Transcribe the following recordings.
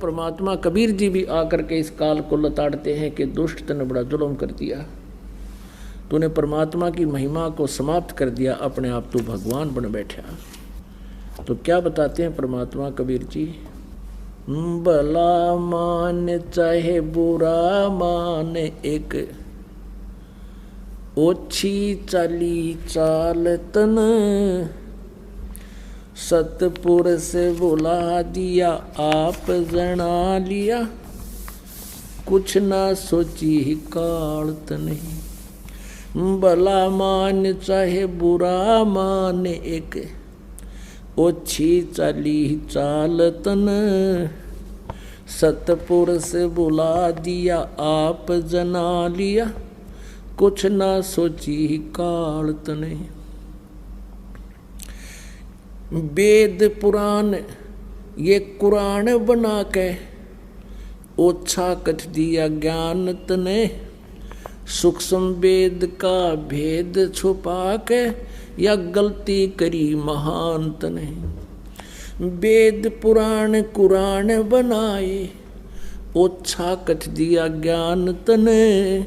परमात्मा कबीर जी भी आकर के इस काल को लताड़ते हैं कि दुष्ट तने बड़ा जुल्म कर दिया, तूने परमात्मा की महिमा को समाप्त कर दिया, अपने आप तू भगवान बन बैठा। तो क्या बताते हैं परमात्मा कबीर जी, भला मान चाहे बुरा मान, एक ओछी चाली चाल तन, सतपुरुष बुला दिया आप जना लिया, कुछ ना सोची ही काल तने। भला मान चाहे बुरा मान, एक ओछी चाली चाल तन, सतपुरुष बुला दिया आप जना लिया, कुछ ना सोची ही काल तने। वेद पुराण ये कुरान बना के ओछा कथ दिया ज्ञान तने, सूक्ष्म वेद का भेद छुपा के या गलती करी महान तने। वेद पुराण कुरान बनाए ओछा कथ दिया ज्ञान तने,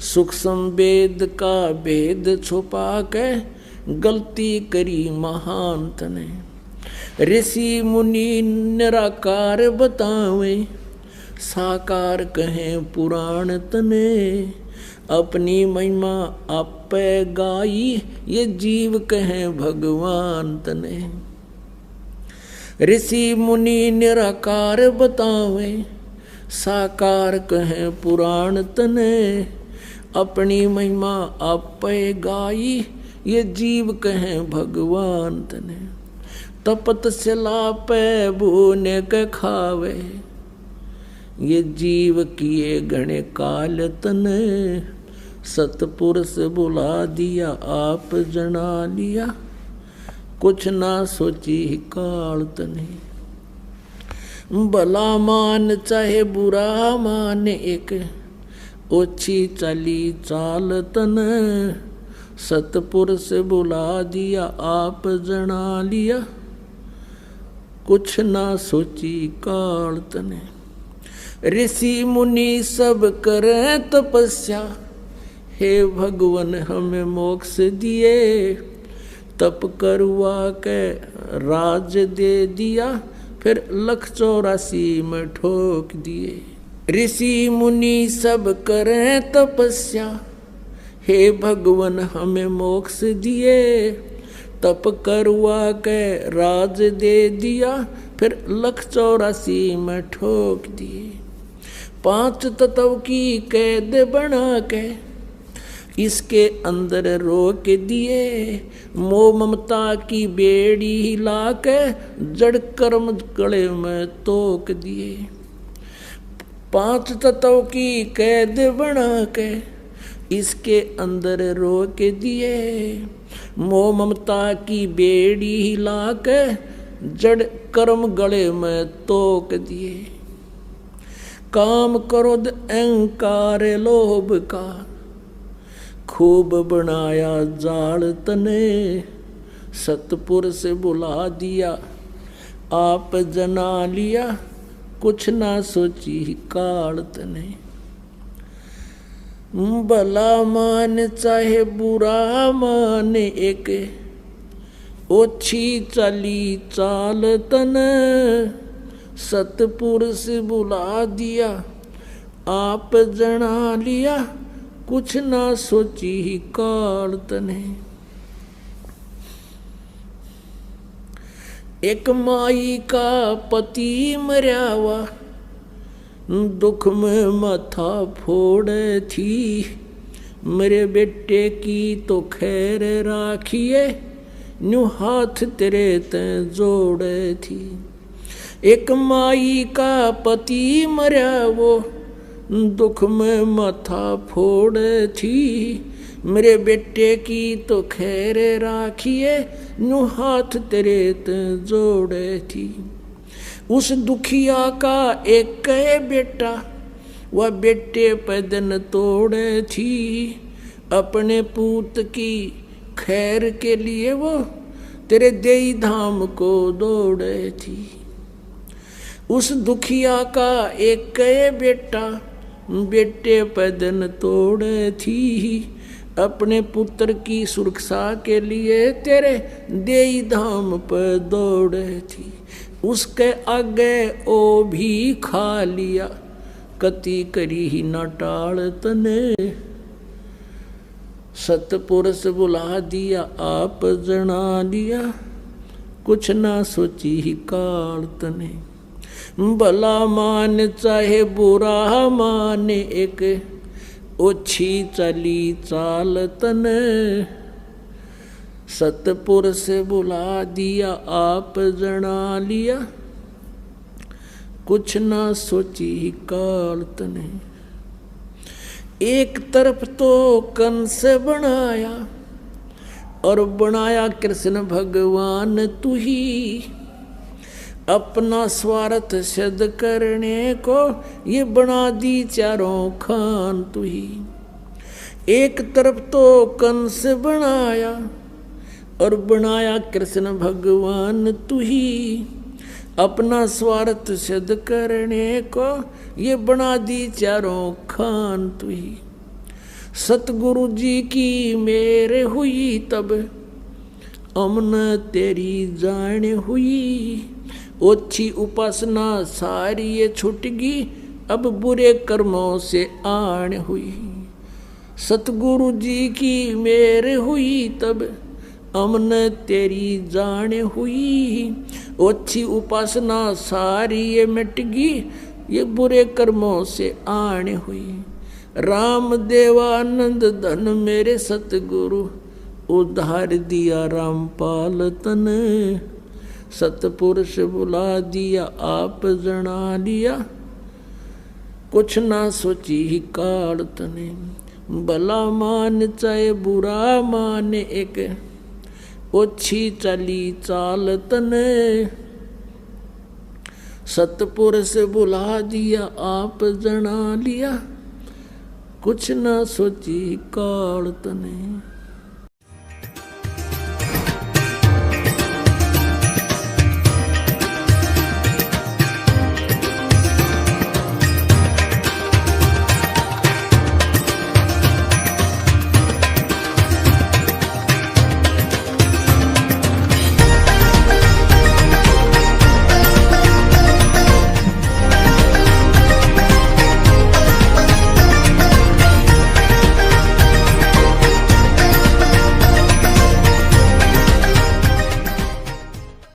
सूक्ष्म वेद का भेद छुपा के गलती करी महान तने। ऋषि मुनि निराकार बतावे, साकार कहें पुराण तने, अपनी महिमा आपे गाई ये जीव कहें भगवान तने। ऋषि मुनि निराकार बतावे, साकार कहें पुराण तने, अपनी महिमा आपे गाई ये जीव कहें भगवान तने। तपत सिला पे भूने के खावे, ये जीव किए घने काल तने, सतपुरुष बुला दिया आप जना लिया, कुछ ना सोची ही काल तने। भला मान चाहे बुरा मान, एक ओछी चाली चाल तने, सतपुरुष बुला दिया आप जना लिया, कुछ ना सोची काल तने। ऋषि मुनि सब करे तपस्या, हे भगवन हमें मोक्ष दिए, तप करवा के राज दे दिया, फिर 184 में ठोक दिए। ऋषि मुनि सब करे तपस्या, हे भगवन हमें मोक्ष दिए, तप करवा के राज दे दिया, फिर 184 में ठोक दिए। 5 तत्व की कैद बना के इसके अंदर रोक दिए, मोह ममता की बेड़ी हिला के जड़ कर्म गले में तोक दिए। 5 तत्व की कैद बना के इसके अंदर रोक दिए, मोह ममता की बेड़ी हिला के जड़ कर्म गले में तोक दिए। काम क्रोध अहंकार लोभ का खूब बनाया जाल तने, सतपुरुष बुला दिया आप जना लिया, कुछ ना सोची काल तने। भला मान चाहे बुरा मान, एक ओछी चाली चाल तने, सतपुरुष बुला दिया आप जना लिया, कुछ ना सोची ही काल तने। एक माई का पति मर्यावा, दुख में माथा फोड़े थी, मेरे बेटे की तो खैर राखिए, न्यू हाथ तेरे ते जोड़े थी। एक माई का पति मरा वो दुख में माथा फोड़े थी, मेरे बेटे की तो खैर राखिए, न्यू हाथ तेरे ते जोड़े थी। उस दुखिया का एक बेटा, वह बेटे पे दिन तोड़े थी, अपने पूत की खैर के लिए वो तेरे देई धाम को दौड़े थी। उस दुखिया का एक बेटा, बेटे पदन तोड़े थी, अपने पुत्र की सुरक्षा के लिए तेरे देई धाम पर दौड़े थी। उसके आगे ओ भी खा लिया, कति करी ही न टाल तने। सतपुरुष बुला दिया आप जना लिया, कुछ ना सोची ही काल तने। भला मान चाहे बुरा मान, एक ओछी चली चाल तने। सतपुरुष बुला दिया आप जना लिया, कुछ ना सोची ही काल तने। एक तरफ तो कंस बनाया, और बनाया कृष्ण भगवान तू ही। अपना स्वार्थ सिद्ध करने को ये बना दी चारों खान तू ही। एक तरफ तो कंस बनाया, और बनाया कृष्ण भगवान तू ही। अपना स्वार्थ सिद्ध करने को ये बना दी चारों खान तू ही। सतगुरु जी की मेरे हुई तब, अमन तेरी जान हुई। ओछी उपासना सारी ये छुटगी, अब बुरे कर्मों से आन हुई। सतगुरु जी की मेरे हुई तब, अमन तेरी जान हुई। ओछी उपासना सारी ये मिटगी, ये बुरे कर्मों से आन हुई। राम देवानंद धन मेरे सतगुरु, उद्धार दिया रामपाल तन। सतपुरुष बुला दिया आप जना लिया, कुछ ना सोची ही काल तने। भला मान चाहे बुरा मान, एक ओछी चली चाल तने। सतपुरुष बुला दिया आप जना लिया, कुछ ना सोची काल तने।